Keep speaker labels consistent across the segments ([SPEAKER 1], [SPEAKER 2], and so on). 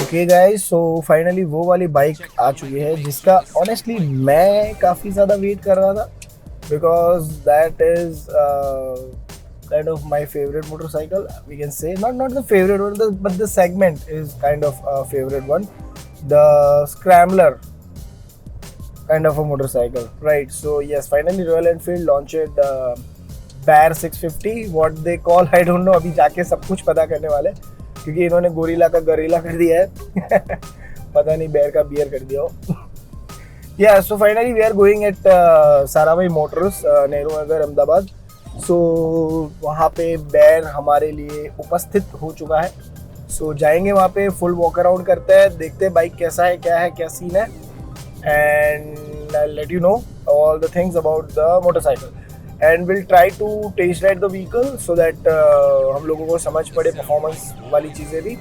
[SPEAKER 1] Okay guys, so finally वो वाली bike आ चुकी है जिसका ऑनेस्टली मैं काफ़ी ज़्यादा वेट कर रहा था, because that is kind of my favorite motorcycle, we can say. Not the favorite one, but the segment is kind of a favorite one, the scrambler kind of a motorcycle, right? So yes, finally Royal Enfield launched Bear 650, what they call, I don't know, अभी जाके सब कुछ पता करने वाले, क्योंकि इन्होंने gorilla का गरीला कर दिया है पता नहीं बेयर का बियर कर दिया हो yeah, so finally we are going at Sarabhai motors, Nehru Nagar, Ahmedabad. So वहाँ पे बेयर हमारे लिए उपस्थित हो चुका है. सो जाएंगे वहाँ पे, फुल वॉक अराउंड करते हैं, देखते हैं बाइक कैसा है, क्या सीन है, and I let you know all the things about the motorcycle and will try to test ride the vehicle so that हम लोगों को समझ पड़े परफॉर्मेंस वाली चीज़ें भी.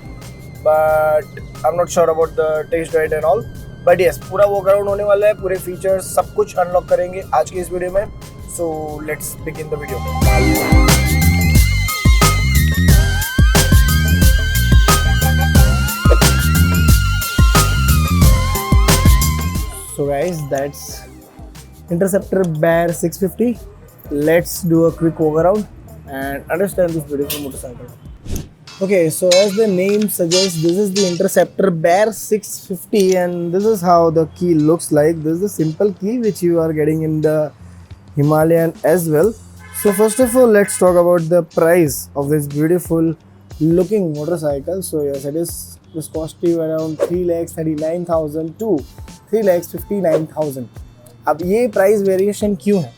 [SPEAKER 1] But I am not sure about the test ride and all, but yes, पूरा walk around होने वाला है, पूरे फीचर्स सब कुछ अनलॉक करेंगे आज की इस वीडियो में. So let's begin the video. So guys, that's Interceptor Bear 650. Let's do a quick walk around and understand this beautiful motorcycle. Okay, so as the name suggests, this is the Interceptor Bear 650 and this is how the key looks like. This is the simple key which you are getting in the Himalayan as well. So first of all, let's talk about the price of this beautiful looking motorcycle. So yes, this cost you around 3,39,000 to 3,59,000. अब ये price variation क्यों है?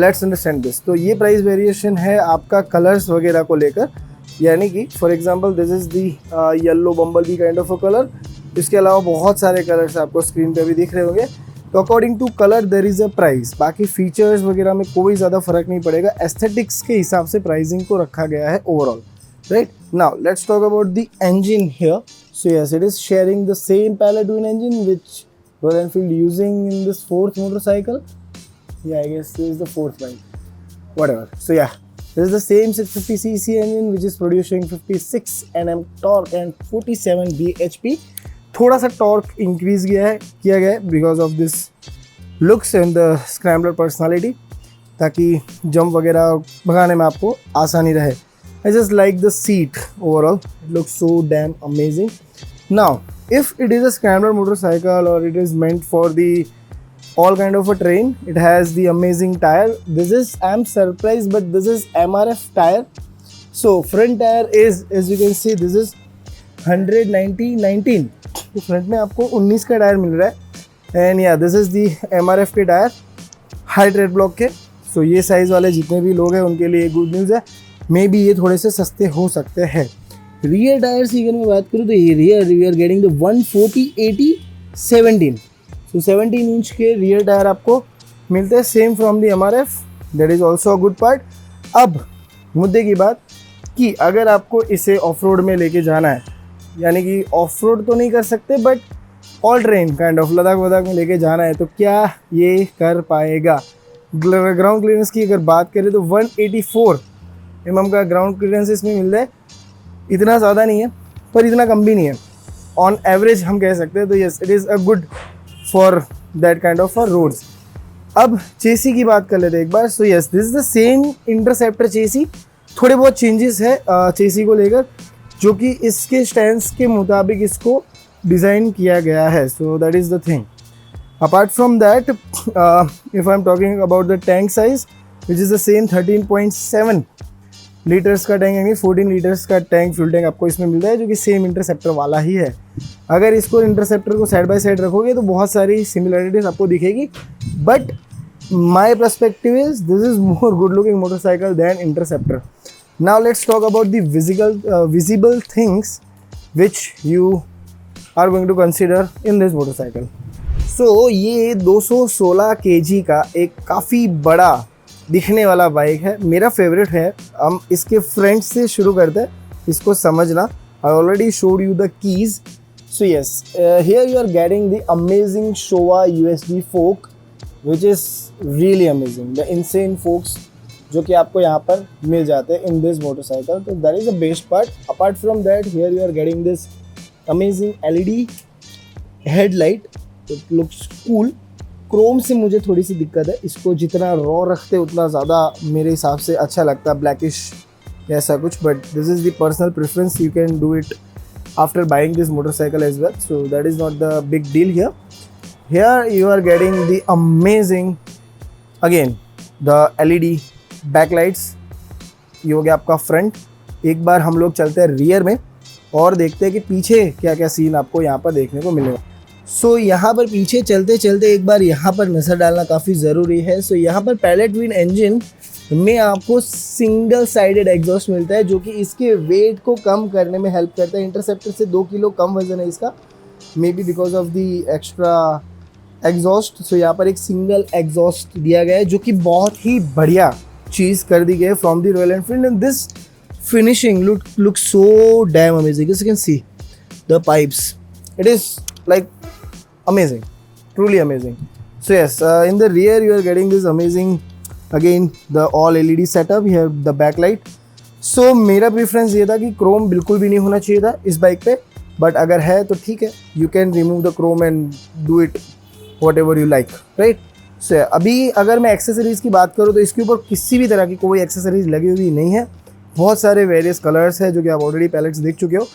[SPEAKER 1] Let's understand this. तो ये price variation है आपका colours वगैरह को लेकर, यानी कि for example this is the yellow bumble kind of a colour. इसके अलावा बहुत सारे कलर्स आपको स्क्रीन पे भी दिख रहे होंगे. तो according to colour there is a price. बाकी फीचर्स वगैरह में कोई ज़्यादा फर्क नहीं पड़ेगा, एस्थेटिक्स के हिसाब से प्राइसिंग को रखा गया है overall, right. Now let's talk about the engine here. So yes, it is sharing the same parallel twin engine which Royal Enfield using in this fourth motorcycle. Yeah, I guess this is the fourth one, whatever. So yeah, this is the same 650cc engine which is producing 56 Nm torque and 47 bhp. थोड़ा सा torque increase किया गया है because of this looks and the scrambler personality, ताकि jump वगैरह भगाने में आपको आसानी रहे. I just like the seat overall, it looks so damn amazing. Now if it is a scrambler motorcycle और it is meant for the all kind of a terrain, it has the amazing tire. This is, I'm surprised, but this is MRF tire. So front tire is, as you can see, this is 190/19. तो front में आपको 19 का tyre मिल रहा है. And या this is the MRF के tyre, high trade block के. सो ये साइज़ वाले जितने भी लोग हैं उनके लिए गुड न्यूज़ है, मे बी ये थोड़े से सस्ते हो सकते हैं. रियर टायर्स की अगर मैं बात करूँ तो ये rear we are getting the 140/80/17. तो 17 इंच के रियर टायर आपको मिलते हैं, same from the MRF. That is also a good part. अब मुद्दे की बात कि अगर आपको इसे ऑफ रोड में लेके जाना है, यानी कि ऑफ रोड तो नहीं कर सकते but all terrain kind of Ladakh वद्दाख में लेके जाना है, तो क्या ये कर पाएगा? ग्राउंड क्लियरेंस की अगर बात करें तो 184 mm का ग्राउंड क्लियरेंस इसमें मिल रहा है. इतना ज़्यादा नहीं है पर इतना कम भी नहीं है, ऑन एवरेज हम कह सकते हैं. तो yes, it is a good for that kind of roads. अब चेसी की बात कर लेते हैं एक बार. So yes, this is the same Interceptor chassis. थोड़े बहुत चेंजेस है चेसी को लेकर, जो कि इसके स्टैंड्स के मुताबिक इसको डिज़ाइन किया गया है. सो that is the thing. Apart from that, if I am talking about the tank size which is the same 13.7 litres का टैंक, यानी 14 लीटर्स का टैंक, फ्यूल टैंक आपको इसमें मिलता है, जो कि सेम इंटरसेप्टर वाला ही है. अगर इसको इंटरसेप्टर को साइड बाय साइड रखोगे तो बहुत सारी सिमिलरिटीज आपको दिखेगी, but my perspective is this is more good looking motorcycle than Interceptor. Now let's talk about the visible things which you are going to consider in this motorcycle. So ये 216 kg का एक काफ़ी बड़ा दिखने वाला bike है, मेरा favourite है. हम इसके फ्रंट से शुरू करते हैं, इसको समझना. I already showed you the keys. So yes, here you are getting the amazing Showa USB fork, which is really amazing. The insane forks जो कि आपको यहाँ पर मिल जाते हैं in this motorcycle. तो that is the best part. Apart from that, here you are getting this amazing LED headlight, it looks cool. Chrome से मुझे थोड़ी सी दिक्कत है, इसको जितना रॉ रखते उतना ज़्यादा मेरे हिसाब से अच्छा लगता है, ब्लैकिश ऐसा कुछ, but this is the personal preference, you can do it after buying this motorcycle as well, so that is not the big deal here. Here you are getting the amazing again the LED backlights. ये हो गया आपका front. एक बार हम लोग चलते हैं rear में और देखते हैं कि पीछे क्या क्या सीन आपको यहाँ पर देखने को मिलेगा। सो यहाँ पर पीछे चलते चलते एक बार यहाँ पर नज़र डालना काफ़ी ज़रूरी है। सो यहाँ पर पैलेट ट्विन इंजन में आपको सिंगल साइडेड एग्जॉस्ट मिलता है, जो कि इसके वेट को कम करने में हेल्प करता है। इंटरसेप्टर से 2 किलो कम वजन है इसका, maybe because of the extra exhaust. So यहाँ पर एक सिंगल एग्जॉस्ट दिया गया है, जो कि बहुत ही बढ़िया चीज़ कर दी गई है from the royal Enfield, and this finishing looks so damn amazing. As you can see the pipes, it is like amazing, truly amazing. So yes, in the rear you are getting this amazing, again the all LED setup here, the backlight. So मेरा preference ये था कि Chrome बिल्कुल भी नहीं होना चाहिए था इस बाइक पे, बट अगर है तो ठीक है, you can remove the chrome and do it whatever you like, right. So अभी अगर मैं एक्सेसरीज़ की बात करूँ तो इसके ऊपर किसी भी तरह की कोई एक्सेसरीज लगी हुई नहीं है। बहुत सारे वेरियस कलर्स है जो कि आप ऑलरेडी पैलेट्स देख चुके हो।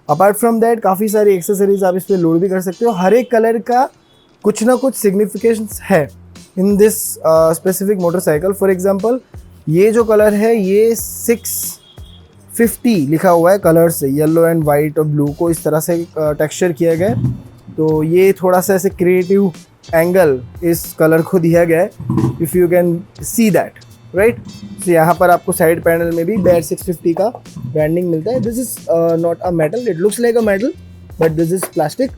[SPEAKER 1] अपार्ट फ्रॉम दैट काफ़ी सारी एक्सेसरीज आप इस पर लोड भी कर सकते हो। हर एक कलर का कुछ ना कुछ सिग्निफिकेशंस है in this specific motorcycle. For example ये जो कलर है ये 650 लिखा हुआ है कलर से, येलो एंड वाइट और ब्लू को इस तरह से टेक्सचर किया गया है। तो ये थोड़ा सा ऐसे क्रिएटिव एंगल इस कलर को दिया गया है, if you can see that, right. तो यहाँ पर आपको साइड पैनल में भी बेयर 650 का ब्रांडिंग मिलता है। This is not a metal, it looks like a metal but this is plastic.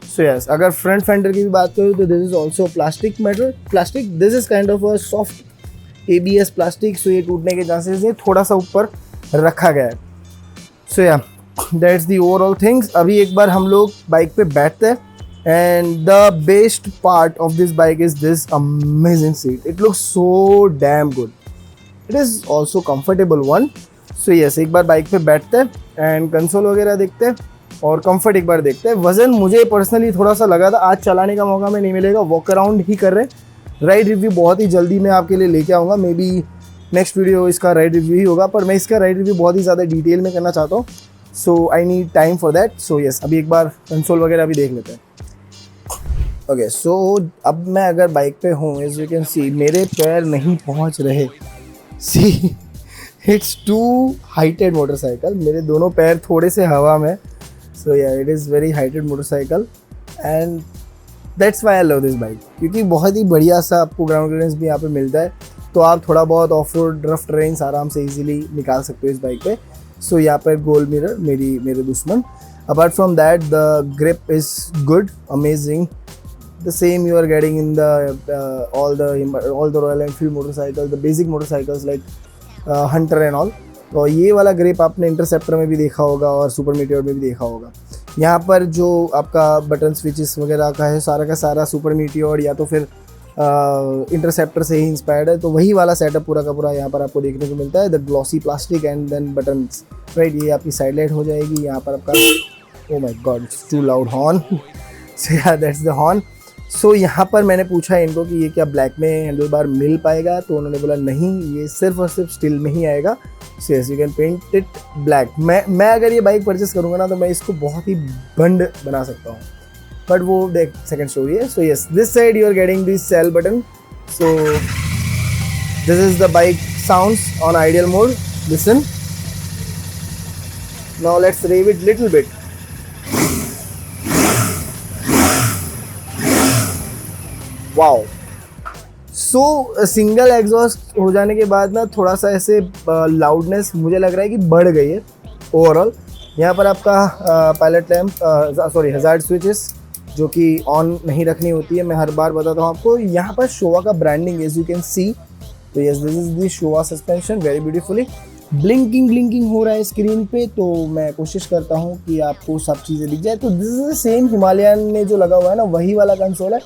[SPEAKER 1] So yes, अगर फ्रंट फेंडर की भी बात करूँ तो this is also plastic metal, plastic. This is kind of a soft ABS plastic, so ये टूटने के chances है, थोड़ा सा ऊपर रखा गया है। सो yeah that's the overall things. अभी एक बार हम लोग बाइक पे बैठते हैं, and the best part of this bike is this amazing seat. It looks so damn good. It is also comfortable one. So yes, एक बार बाइक पे बैठते हैं एंड कंसोल वगैरह देखते हैं और कंफर्ट एक बार देखते हैं। वज़न मुझे पर्सनली थोड़ा सा लगा था, आज चलाने का मौका में नहीं मिलेगा, वॉक अराउंड ही कर रहे हैं। राइड रिव्यू बहुत ही जल्दी मैं आपके लिए लेके आऊँगा, मे बी नेक्स्ट वीडियो इसका राइड रिव्यू ही होगा, पर मैं इसका राइड रिव्यू बहुत ही ज़्यादा डिटेल में करना चाहता हूँ। So I need time for that. So yes, अभी एक बार कंसोल वगैरह भी देख लेते हैं। ओके, सो अब मैं अगर बाइक पे हूँ, एज यू कैन सी मेरे पैर नहीं पहुँच रहे। See it's too heighted motorcycle, मेरे दोनों पैर थोड़े से हवा में। So yeah it is very heighted motorcycle and that's why I love this bike, क्योंकि बहुत ही बढ़िया सा आपको ग्राउंड क्लियरेंस भी यहाँ पे मिलता है, तो आप थोड़ा बहुत ऑफ रोड रफ ट्रेन्स आराम से इजीली निकाल सकते हो इस बाइक पे। सो यहाँ पर गोल मिरर मेरे दुश्मन। Apart from that the grip is good, amazing. The same you are getting in the all the Royal Enfield motorcycles, the basic motorcycles like Hunter and all। तो ये वाला ग्रिप आपने इंटरसेप्टर में भी देखा होगा और सुपर मीटियोर में भी देखा होगा। यहाँ पर जो आपका बटन स्विचेस वगैरह का है सारा का सारा सुपर मीटियोर या तो फिर इंटरसेप्टर से ही इंस्पायर्ड है, तो वही वाला सेटअप पूरा का पूरा यहाँ पर आपको देखने को मिलता है। The glossy plastic and then buttons, right. ये आपकी साइड लाइट हो जाएगी। यहाँ पर आपका oh my God it's too loud horn. So yeah that's the horn. सो यहाँ पर मैंने पूछा इनको कि ये क्या ब्लैक में हैंडल बार मिल पाएगा, तो उन्होंने बोला नहीं, ये सिर्फ और सिर्फ स्टील में ही आएगा। So yes, you can paint it black. मैं अगर ये बाइक परचेस करूँगा ना तो मैं इसको बहुत ही बंड बना सकता हूँ, बट वो देख सेकंड स्टोरी है। So yes, this side you are getting this self button. So this is the bike sounds on ideal mode, listen. Now let's rev it little bit. Wow, so single exhaust हो जाने के बाद ना थोड़ा सा ऐसे loudness मुझे लग रहा है कि बढ़ गई है ओवरऑल। यहाँ पर आपका पायलट लैम्प हजार्ड स्विचेस जो कि ऑन नहीं रखनी होती है, मैं हर बार बताता हूँ आपको। यहाँ पर शोवा का branding as you can see, तो yes this is the Showa suspension, very beautifully. Blinking हो रहा है स्क्रीन पे, तो मैं कोशिश करता हूँ कि आपको सब चीज़ें दिख जाए। तो this is the same Himalayan में जो लगा हुआ है ना, वही वाला कंसोल है,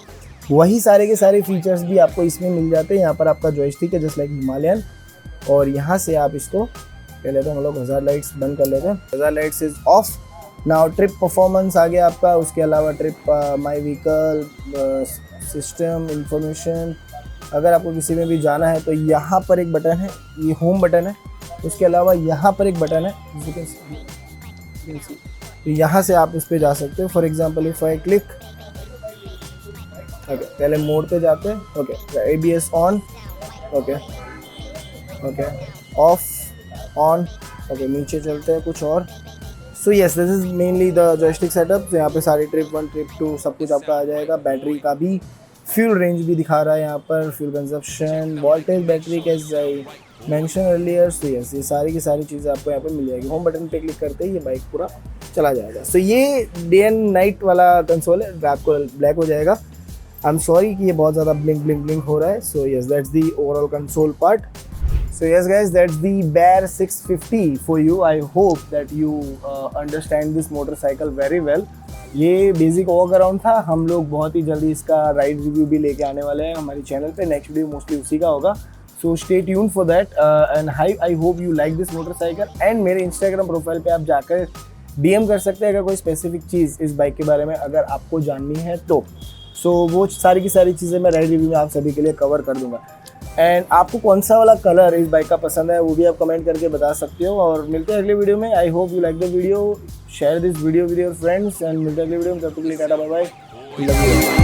[SPEAKER 1] वही सारे के सारे फीचर्स भी आपको इसमें मिल जाते हैं। यहाँ पर आपका जॉयस्टिक है जस्ट लाइक हिमालयन, और यहाँ से आप इसको कह लेते हैं हम लोग हज़ार लाइट्स बंद कर लेते हैं। Hazard lights is off now trip performance आ गया आपका, उसके अलावा trip my vehicle system information. अगर आपको किसी में भी जाना है तो यहाँ पर एक बटन है, ये होम बटन है। उसके अलावा यहाँ पर एक बटन है, तो यहाँ से आप इस पे जा सकते हो। For example if I click, okay पहले मोड पे जाते हैं। Okay ABS on, okay okay of on, okay नीचे चलते हैं कुछ और। सो yes this is mainly the joystick setup. तो यहाँ पे सारी ट्रिप 1 ट्रिप 2 सब कुछ आपका आ जाएगा। बैटरी का भी फ्यूल रेंज भी दिखा रहा है यहाँ पर, फ्यूल कंजप्शन, वोल्टेज बैटरी कैसे I mention earlier. So yes ये सारी की सारी चीज़ें आपको यहाँ पे मिल जाएगी। होम बटन पे क्लिक करते ही ये बाइक पूरा चला जाएगा। सो ये डे एंड नाइट वाला कंसोल है, रात को ब्लैक हो जाएगा। आई एम सॉरी कि ये बहुत ज़्यादा ब्लिंक हो रहा है। So yes that's the overall console part. So yes guys, that's the Bear 650 for you. I hope that you understand this motorcycle very well. ये बेसिक वॉक अराउंड था। हम लोग बहुत ही जल्दी इसका राइड रिव्यू भी लेके आने वाले हैं हमारे चैनल पे। नेक्स्ट वीडियो मोस्टली उसी का होगा। So stay tune for that and I hope you like this motorcycle. And मेरे इंस्टाग्राम प्रोफाइल पे आप जाकर DM कर सकते हैं अगर कोई स्पेसिफिक चीज़ इस बाइक के बारे में अगर आपको जाननी है तो। सो वो सारी की सारी चीज़ें मैं राइड रिव्यू में आप सभी के लिए कवर कर दूंगा। एंड आपको कौन सा वाला कलर इस बाइक का पसंद है वो भी आप कमेंट करके बता सकते हो। और मिलते हैं अगले वीडियो में। I hope you like the video, share this video with your friends and मिलते हैं अगले वीडियो में। तब तक के लिए tata bye bye, love you.